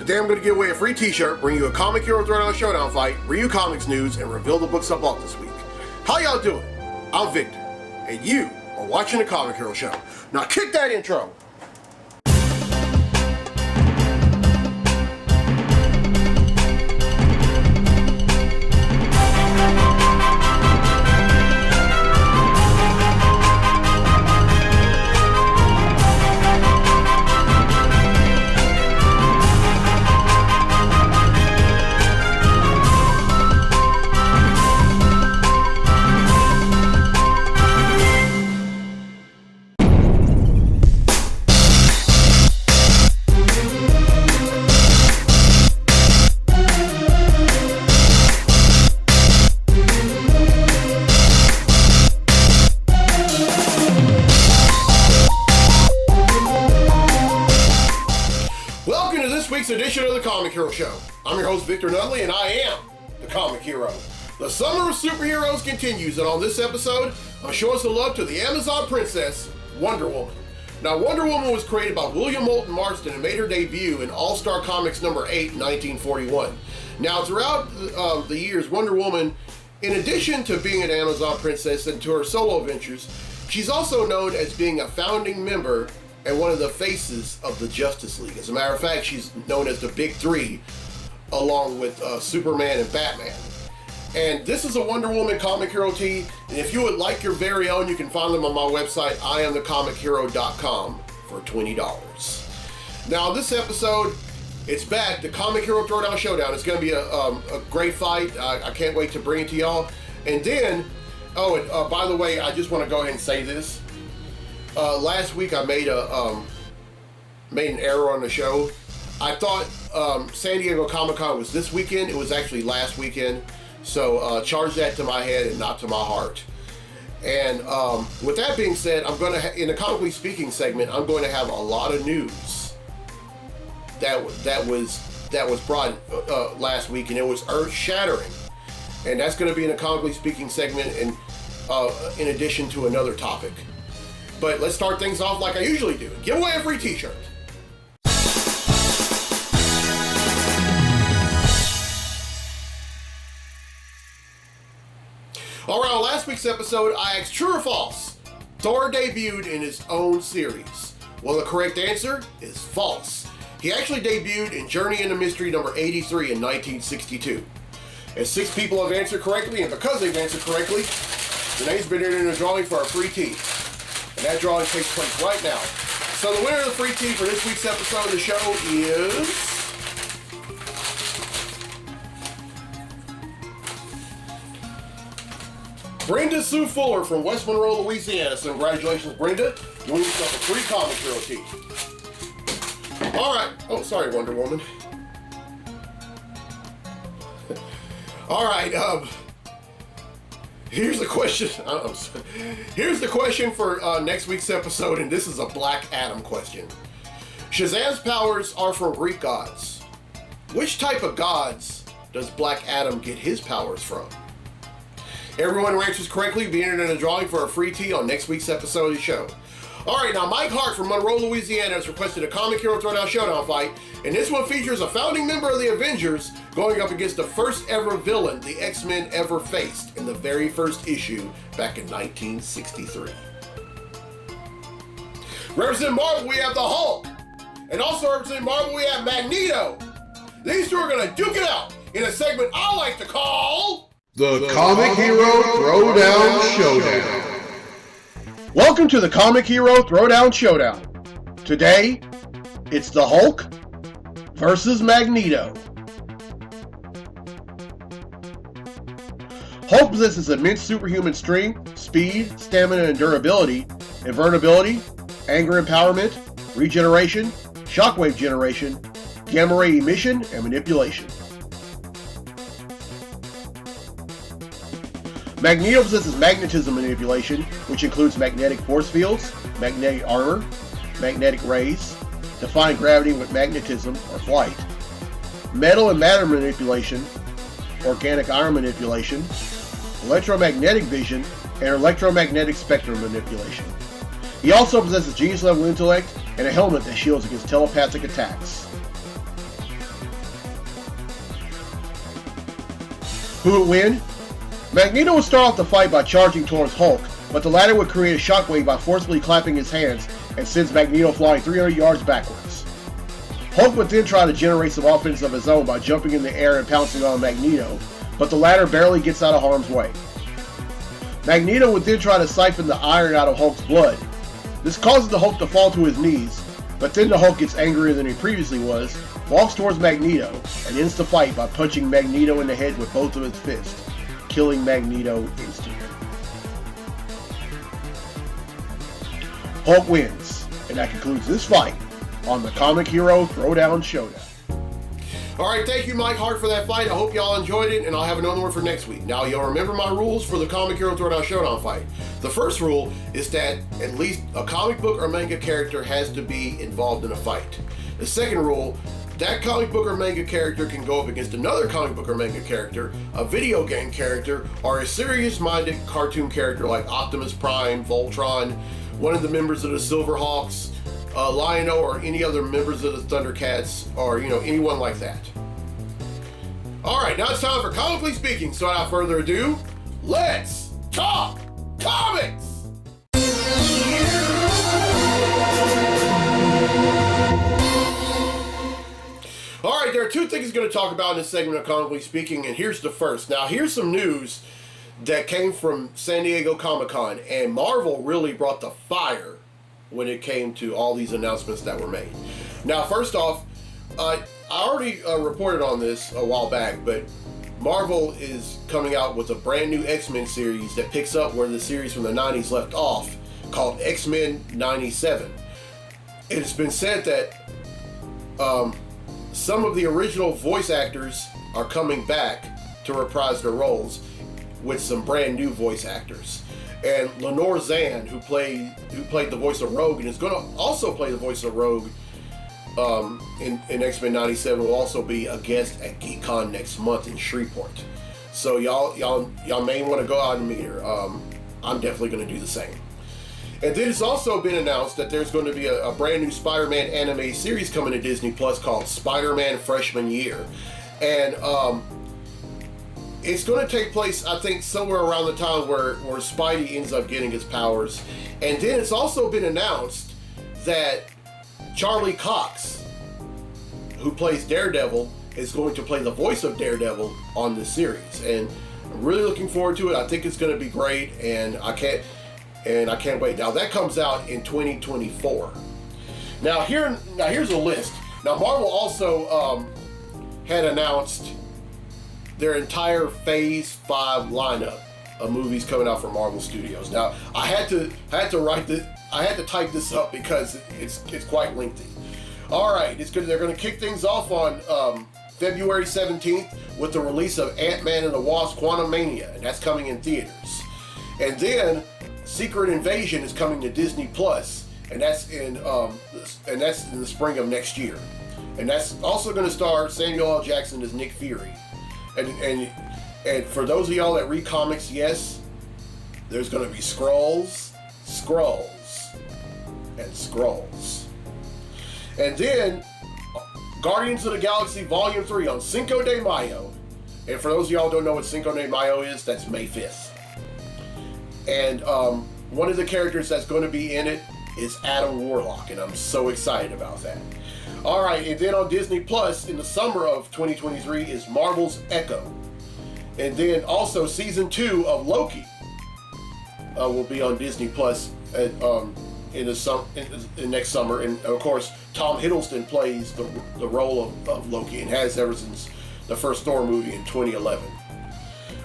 Today I'm going to give away a free t-shirt, bring you a Comic Hero Throwdown Showdown fight, review comics news, and reveal the books I bought this week. How y'all doing? I'm Victor, and you are watching the Comic Hero Show. Now kick that intro! Edition of the Comic Hero Show. I'm your host Victor Nutley, and I am the Comic Hero. The summer of superheroes continues, and on this episode, I'm showing some love to the Amazon princess, Wonder Woman. Now, Wonder Woman was created by William Moulton Marston and made her debut in All-Star Comics number 8 in 1941. Now, throughout the years, Wonder Woman, in addition to being an Amazon princess and to her solo ventures, she's also known as being a founding member and one of the faces of the Justice League. As a matter of fact, she's known as the Big Three, along with Superman and Batman. And this is a Wonder Woman Comic Hero tee, and if you would like your very own, you can find them on my website, IamTheComicHero.com, for $20. Now, this episode, it's back, the Comic Hero Throwdown Showdown. It's going to be a great fight. I can't wait to bring it to y'all. And then, by the way, I just want to go ahead and say this. Last week I made an error on the show. I thought San Diego Comic-Con was this weekend. It was actually last weekend. So charge that to my head and not to my heart. And with that being said, I'm going to, in the Comically Speaking segment, I'm going to have a lot of news that was brought last week, and it was earth-shattering. And that's going to be in the Comically Speaking segment, and in addition to another topic. But let's start things off like I usually do. Give away a free t-shirt. Alright, on last week's episode, I asked true or false. Thor debuted in his own series. Well, the correct answer is false. He actually debuted in Journey into Mystery number 83 in 1962. And 6 people have answered correctly, and because they've answered correctly, Renee's been in a drawing for a free tee. And that drawing takes place right now. So the winner of the free tee for this week's episode of the show is Brenda Sue Fuller from West Monroe, Louisiana. So congratulations, Brenda. You win yourself a free Comic Hero tee. Alright. Oh, sorry, Wonder Woman. Alright, here's the question. Here's the question for next week's episode, and this is a Black Adam question. Shazam's powers are from Greek gods. Which type of gods does Black Adam get his powers from? Everyone who answers correctly will be entered in a drawing for a free tee on next week's episode of the show. Alright, now Mike Hart from Monroe, Louisiana has requested a Comic Hero Throwdown Showdown fight, and this one features a founding member of the Avengers going up against the first ever villain the X-Men ever faced in the very first issue back in 1963. Representing Marvel, we have the Hulk, and also representing Marvel, we have Magneto. These two are going to duke it out in a segment I like to call the Comic Hero Throwdown Showdown. Welcome to the Comic Hero Throwdown Showdown. Today, it's the Hulk versus Magneto. Hulk possesses immense superhuman strength, speed, stamina and durability, invulnerability, anger empowerment, regeneration, shockwave generation, gamma ray emission, and manipulation. Magneto possesses magnetism manipulation, which includes magnetic force fields, magnetic armor, magnetic rays, defying gravity with magnetism or flight, metal and matter manipulation, organic iron manipulation, electromagnetic vision, and electromagnetic spectrum manipulation. He also possesses genius-level intellect and a helmet that shields against telepathic attacks. Who would win? Magneto would start off the fight by charging towards Hulk, but the latter would create a shockwave by forcibly clapping his hands and sends Magneto flying 300 yards backwards. Hulk would then try to generate some offense of his own by jumping in the air and pouncing on Magneto, but the latter barely gets out of harm's way. Magneto would then try to siphon the iron out of Hulk's blood. This causes the Hulk to fall to his knees, but then the Hulk gets angrier than he previously was, walks towards Magneto, and ends the fight by punching Magneto in the head with both of his fists, killing Magneto instantly. Hulk wins, and that concludes this fight on the Comic Hero Throwdown Showdown. Alright, thank you Mike Hart for that fight. I hope y'all enjoyed it, and I'll have another one for next week. Now, y'all remember my rules for the Comic Hero Throwdown Showdown fight. The first rule is that at least a comic book or manga character has to be involved in a fight. The second rule, that comic book or manga character can go up against another comic book or manga character, a video game character, or a serious-minded cartoon character like Optimus Prime, Voltron, one of the members of the Silverhawks, Lion-O, or any other members of the Thundercats, or anyone like that. Alright, now it's time for Comically Speaking, so without further ado, let's talk comics! Alright, there are two things I'm going to talk about in this segment of Comically Speaking, and here's the first. Now, here's some news that came from San Diego Comic-Con, and Marvel really brought the fire when it came to all these announcements that were made. Now, first off, I already reported on this a while back, but Marvel is coming out with a brand new X-Men series that picks up where the series from the 90s left off, called X-Men 97. It's been said that some of the original voice actors are coming back to reprise their roles with some brand new voice actors. And Lenore Zan, who played the voice of Rogue and is going to also play the voice of Rogue in X-Men 97, will also be a guest at GeekCon next month in Shreveport. So y'all may want to go out and meet her. I'm definitely going to do the same. And then it's also been announced that there's going to be a brand new Spider-Man anime series coming to Disney Plus called Spider-Man Freshman Year. And it's going to take place, I think, somewhere around the time where Spidey ends up getting his powers. And then it's also been announced that Charlie Cox, who plays Daredevil, is going to play the voice of Daredevil on this series. And I'm really looking forward to it. I think it's going to be great, and I can't wait. Now, that comes out in 2024. Now here's a list. Now, Marvel also had announced their entire Phase 5 lineup of movies coming out from Marvel Studios. Now, I had to type this up because it's quite lengthy. All right, they're going to kick things off on February 17th with the release of Ant-Man and the Wasp: Quantumania, and that's coming in theaters. And then Secret Invasion is coming to Disney Plus, and that's in the spring of next year. And that's also going to star Samuel L. Jackson as Nick Fury. And for those of y'all that read comics, yes, there's going to be Skrulls. And then Guardians of the Galaxy Volume 3 on Cinco de Mayo. And for those of y'all who don't know what Cinco de Mayo is, that's May 5th. And one of the characters that's going to be in it is Adam Warlock, and I'm so excited about that. All right, and then on Disney Plus in the summer of 2023 is Marvel's Echo. And then also season 2 of Loki will be on Disney Plus in next summer. And of course, Tom Hiddleston plays the role of Loki and has ever since the first Thor movie in 2011.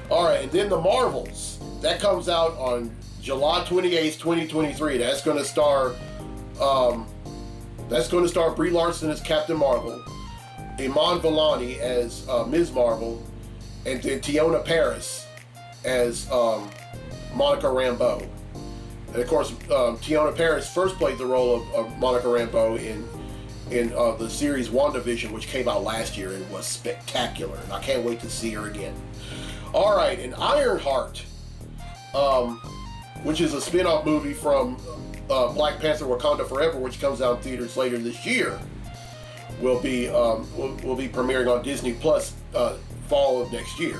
All right, and then the Marvels. That comes out on July 28th, 2023. That's going to star Brie Larson as Captain Marvel, Iman Vellani as Ms. Marvel, and then Tiona Paris as Monica Rambeau. And of course, Tiona Paris first played the role of Monica Rambeau in the series WandaVision, which came out last year and was spectacular. And I can't wait to see her again. All right, and Ironheart, which is a spin-off movie from Black Panther: Wakanda Forever, which comes out in theaters later this year, will be premiering on Disney Plus fall of next year.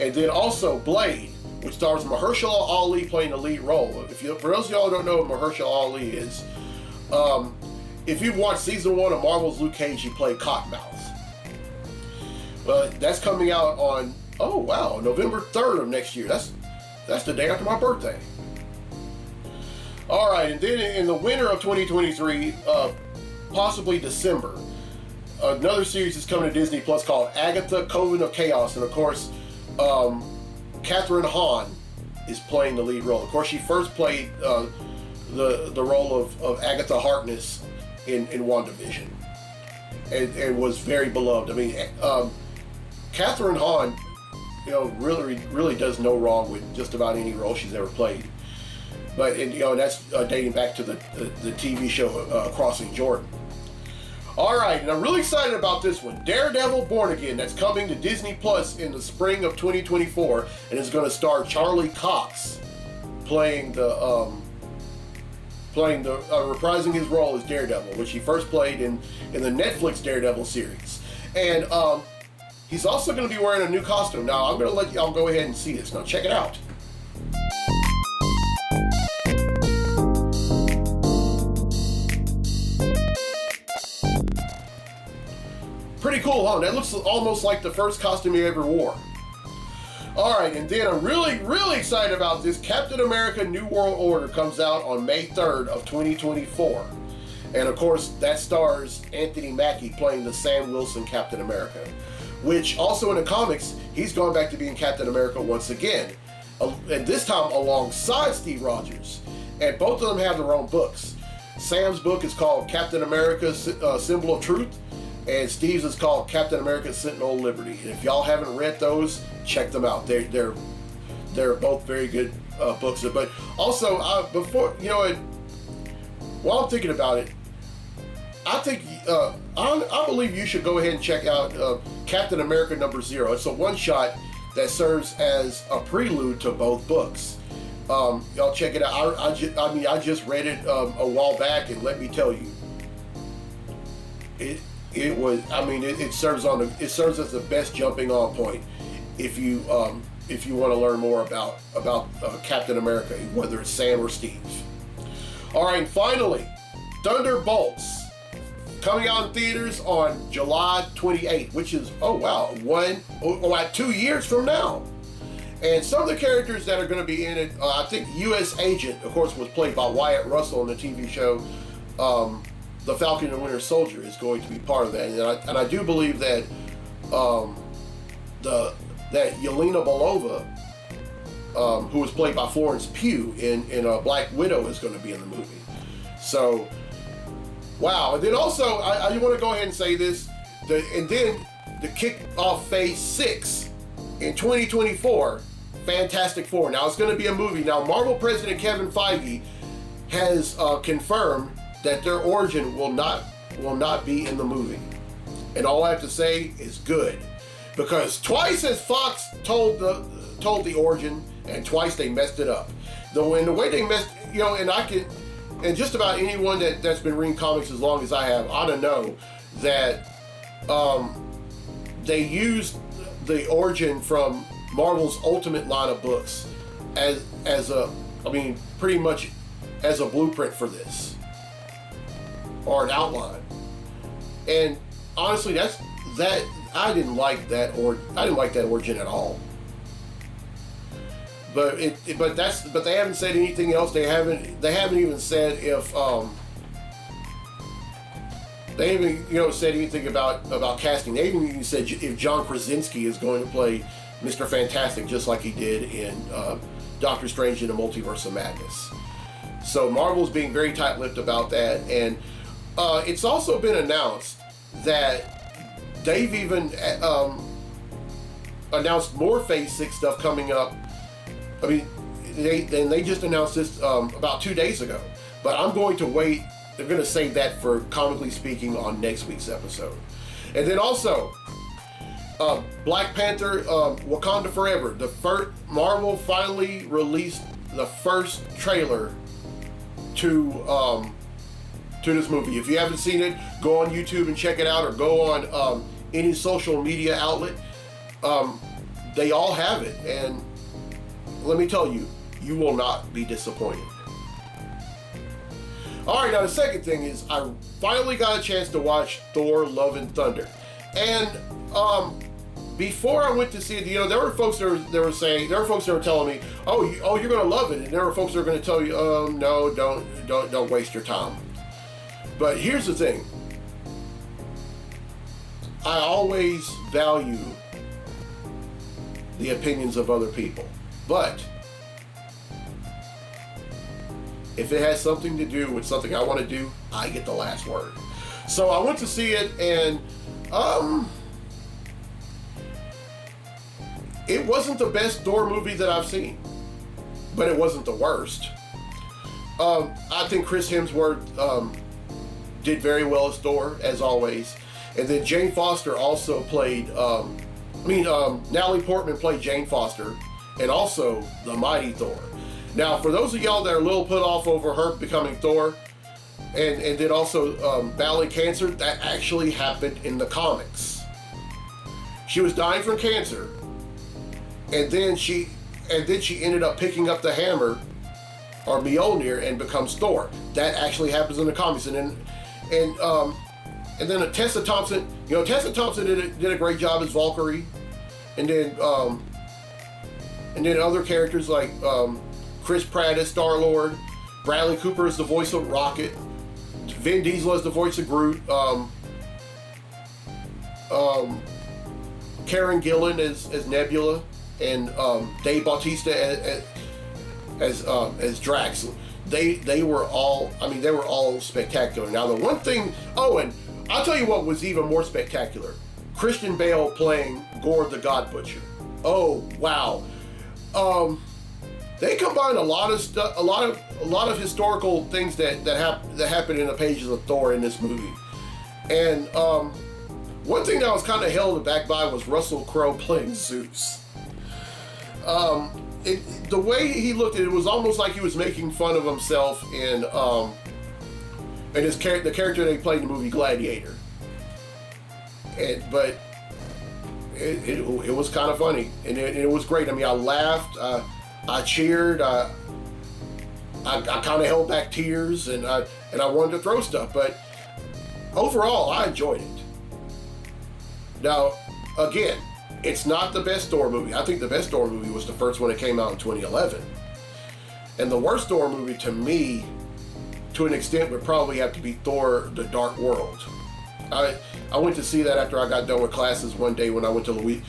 And then also Blade, which stars Mahershala Ali playing the lead role. For those of y'all who don't know what Mahershala Ali is, if you've watched season 1 of Marvel's Luke Cage, he played Cottonmouth. But that's coming out on, oh wow, November 3rd of next year. That's the day after my birthday. All right, and then in the winter of 2023, possibly December, another series is coming to Disney Plus called Agatha, Coven of Chaos. And of course, Catherine Hahn is playing the lead role. Of course, she first played the role of Agatha Harkness in WandaVision, and was very beloved. I mean, Catherine Hahn, really does no wrong with just about any role she's ever played. But that's dating back to the TV show Crossing Jordan. All right, and I'm really excited about this one, Daredevil Born Again. That's coming to Disney Plus in the spring of 2024, and it's going to star Charlie Cox playing reprising his role as Daredevil, which he first played in the Netflix Daredevil series. And he's also going to be wearing a new costume. Now, I'm going to let y'all go ahead and see this. Now, check it out. Pretty cool, huh? That looks almost like the first costume he ever wore. All right, and then I'm really, really excited about this. Captain America New World Order comes out on May 3rd of 2024. And of course, that stars Anthony Mackie playing the Sam Wilson Captain America, which also in the comics, he's gone back to being Captain America once again. And this time alongside Steve Rogers. And both of them have their own books. Sam's book is called Captain America, Symbol of Truth. And Steve's is called Captain America Sentinel of Liberty. And if y'all haven't read those, check them out. They're both very good books. But also, while I'm thinking about it, I believe you should go ahead and check out Captain America #0. It's a one-shot that serves as a prelude to both books. Y'all check it out. I just read it a while back, and let me tell you, it serves as the best jumping on point if you want to learn more about Captain America, whether it's Sam or Steve. All right, and finally, Thunderbolts coming out in theaters on July 28th, which is 2 years from now. And some of the characters that are going to be in it, I think U.S. Agent, of course, was played by Wyatt Russell in the TV show The Falcon and Winter Soldier, is going to be part of that. And I do believe that that Yelena Belova, who was played by Florence Pugh in Black Widow, is going to be in the movie. So, wow. And then also, I want to go ahead and say this, and then to kick off Phase 6 in 2024, Fantastic Four. Now, it's going to be a movie. Now, Marvel President Kevin Feige has confirmed that their origin will not be in the movie. And all I have to say is good. Because twice has Fox told the origin, and twice they messed it up. The way they messed, and just about anyone that's been reading comics as long as I have, ought to know that they used the origin from Marvel's Ultimate line of books pretty much as a blueprint for this, or an outline. And honestly, I didn't like that origin at all. But they haven't said anything else. They haven't even said if they haven't said anything about casting. They haven't even said if John Krasinski is going to play Mr. Fantastic, just like he did in Doctor Strange in the Multiverse of Madness. So Marvel's being very tight-lipped about that, and it's also been announced that they've even announced more Phase 6 stuff coming up. I mean, they just announced this about 2 days ago. But I'm going to wait. They're going to save that for Comically Speaking on next week's episode. And then also, Black Panther, Wakanda Forever. Marvel finally released the first trailer to this movie. If you haven't seen it, go on YouTube and check it out, or go on any social media outlet. they all have it, and let me tell you, you will not be disappointed. All right, now the second thing is I finally got a chance to watch Thor: Love and Thunder, and before I went to see it, there were folks that were telling me, oh, you're gonna love it, and there were folks that were gonna tell you, no, don't waste your time. But here's the thing, I always value the opinions of other people, but if it has something to do with something I want to do, I get the last word. So I went to see it, and it wasn't the best Thor movie that I've seen, but it wasn't the worst. I think Chris Hemsworth did very well as Thor, as always. And then Jane Foster also played, Natalie Portman played Jane Foster, and also the Mighty Thor. Now, for those of y'all that are a little put off over her becoming Thor, and then also battling cancer, that actually happened in the comics. She was dying from cancer, and then she ended up picking up the hammer, or Mjolnir, and becomes Thor. That actually happens in the comics. And then Tessa Thompson, Tessa Thompson did a great job as Valkyrie, and then other characters like Chris Pratt as Star-Lord, Bradley Cooper is the voice of Rocket, Vin Diesel is the voice of Groot, Karen Gillan as Nebula, and Dave Bautista as Drax. They were all spectacular. Now the one thing, and I'll tell you what was even more spectacular: Christian Bale playing Gore the God Butcher. Oh wow! They combined a lot of stuff, a lot of historical things that happened in the pages of Thor in this movie. And one thing that I was kind of held back by was Russell Crowe playing Zeus. The way he looked at it was almost like he was making fun of himself and the character that he played in the movie Gladiator. But it was kind of funny, and it was great. I mean, I laughed, I cheered, I kind of held back tears, and I wanted to throw stuff. But overall, I enjoyed it. Now, again, it's not the best Thor movie. I think the best Thor movie was the first one that came out in 2011. And the worst Thor movie, to me, to an extent, would probably have to be Thor: The Dark World. I went to see that after I got done with classes one day when I went to when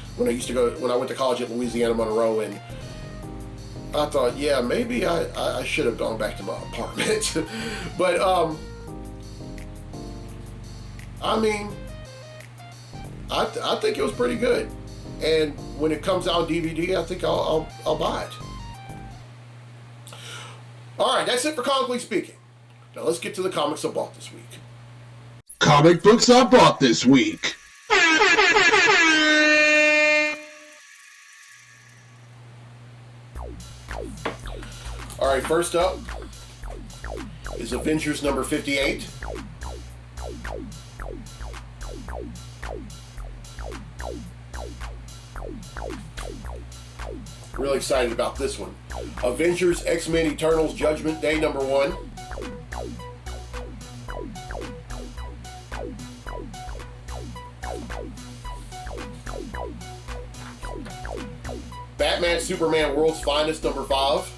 I went to college at Louisiana Monroe, and I thought, yeah, maybe I should have gone back to my apartment. But I think it was pretty good. And when it comes out on DVD, I think I'll buy it. All right, that's it for Comically Speaking. Now let's get to the comics I bought this week. Comic books I bought this week. All right, first up is Avengers number 58. Really excited about this one. Avengers X-Men Eternals Judgment Day number 1. Batman Superman World's Finest number 5.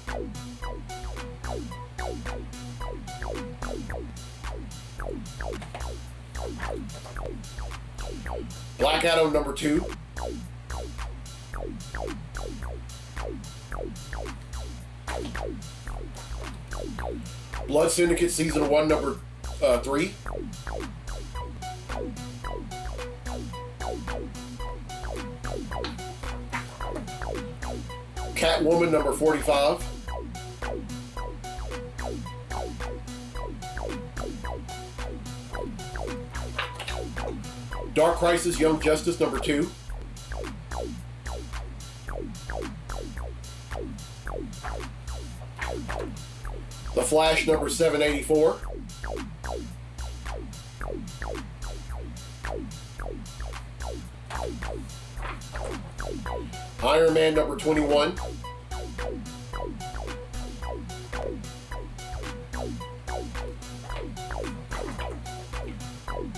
Black Adam number 2. Blood Syndicate Season 1 number 3. Catwoman number 45. Dark Crisis Young Justice number 2. The Flash number 784. Iron Man number 21.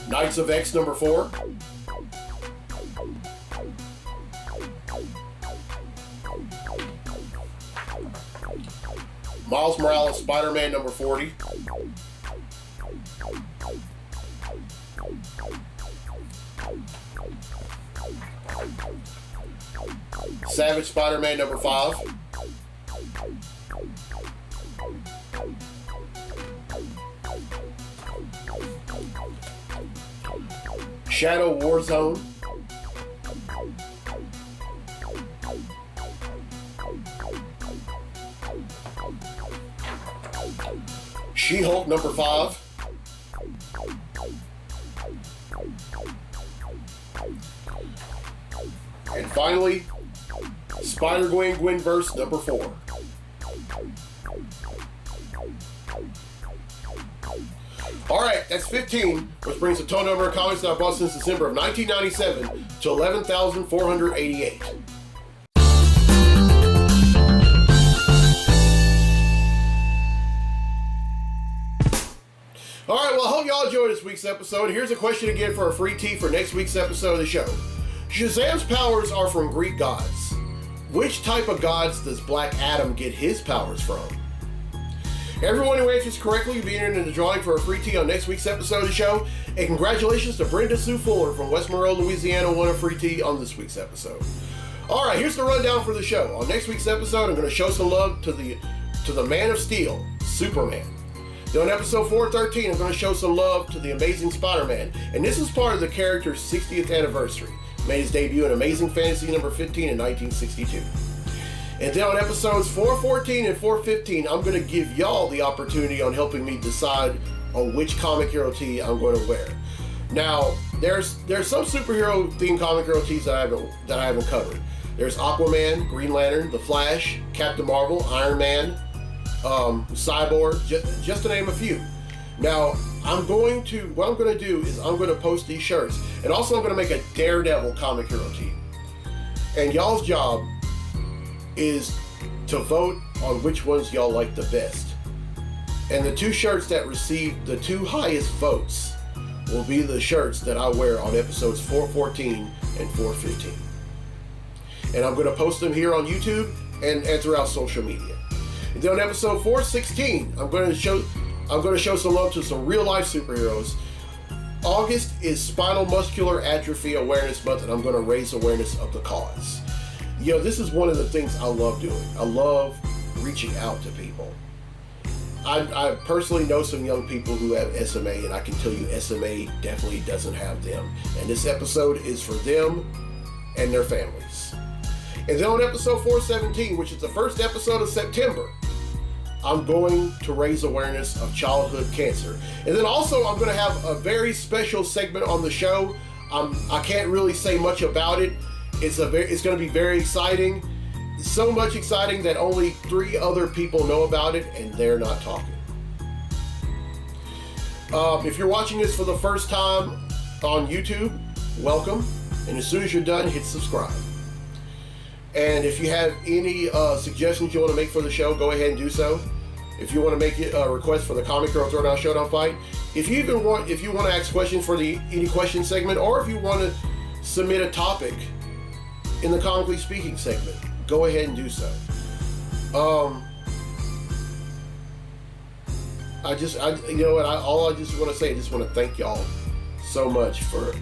Knights of X number 4. Miles Morales Spider-Man number 40. Savage Spider-Man number 5. Shadow Warzone. She-Hulk number 5. And finally, Spider-Gwen gwen-verse number 4. Alright, that's 15, which brings the total number of comics that I've bought since December of 1997 to 11,488. Alright, well, I hope y'all enjoyed this week's episode. Here's a question again for a free tee for next week's episode of the show. Shazam's powers are from Greek gods. Which type of gods does Black Adam get his powers from? Everyone who answers correctly will be entered in the drawing for a free tee on next week's episode of the show. And congratulations to Brenda Sue Fuller from West Monroe, Louisiana, won a free tee on this week's episode. Alright, here's the rundown for the show. On next week's episode, I'm going to show some love to the Man of Steel, Superman. Then on episode 413, I'm going to show some love to the Amazing Spider-Man. And this is part of the character's 60th anniversary. Made his debut in Amazing Fantasy number 15 in 1962. And then on episodes 414 and 415, I'm going to give y'all the opportunity on helping me decide on which comic hero tee I'm going to wear. Now, there's some superhero themed comic hero tees that I haven't covered. There's Aquaman, Green Lantern, The Flash, Captain Marvel, Iron Man, Cyborg, just to name a few. Now, what I'm going to do is I'm going to post these shirts, and also I'm going to make a Daredevil comic hero tee. And y'all's job is to vote on which ones y'all like the best. And the two shirts that receive the two highest votes will be the shirts that I wear on episodes 414 and 415. And I'm going to post them here on YouTube and throughout social media. And then on episode 416, I'm going to show some love to some real life superheroes. August is Spinal Muscular Atrophy Awareness Month, and I'm going to raise awareness of the cause. You know, this is one of the things I love doing. I love reaching out to people. I personally know some young people who have SMA, and I can tell you SMA definitely doesn't have them. And this episode is for them and their families. And then on episode 417, which is the first episode of September, I'm going to raise awareness of childhood cancer. And then also I'm going to have a very special segment on the show. I can't really say much about it. It's going to be very exciting. So much exciting that only 3 other people know about it, and they're not talking. If you're watching this for the first time on YouTube, welcome. And as soon as you're done, hit subscribe. And if you have any suggestions you want to make for the show, go ahead and do so. If you want to make a request for the Comic Hero Throwdown Showdown fight, if you want to ask questions for the Any Question segment, or if you want to submit a topic in the Comically Speaking segment, go ahead and do so. I just want to say, I just want to thank y'all so much for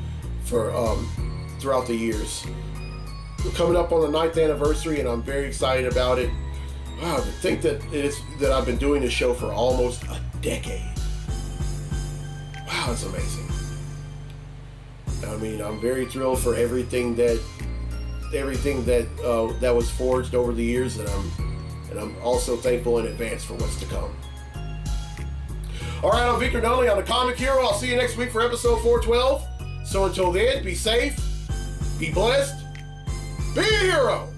throughout the years. We're coming up on the 9th anniversary, and I'm very excited about it. Wow, to think that I've been doing this show for almost a decade. Wow, it's amazing. I mean, I'm very thrilled for everything that was forged over the years, and I'm also thankful in advance for what's to come. All right, I'm Victor Nunley. I'm the Comic Hero. I'll see you next week for episode 412. So until then, be safe, be blessed, be a hero.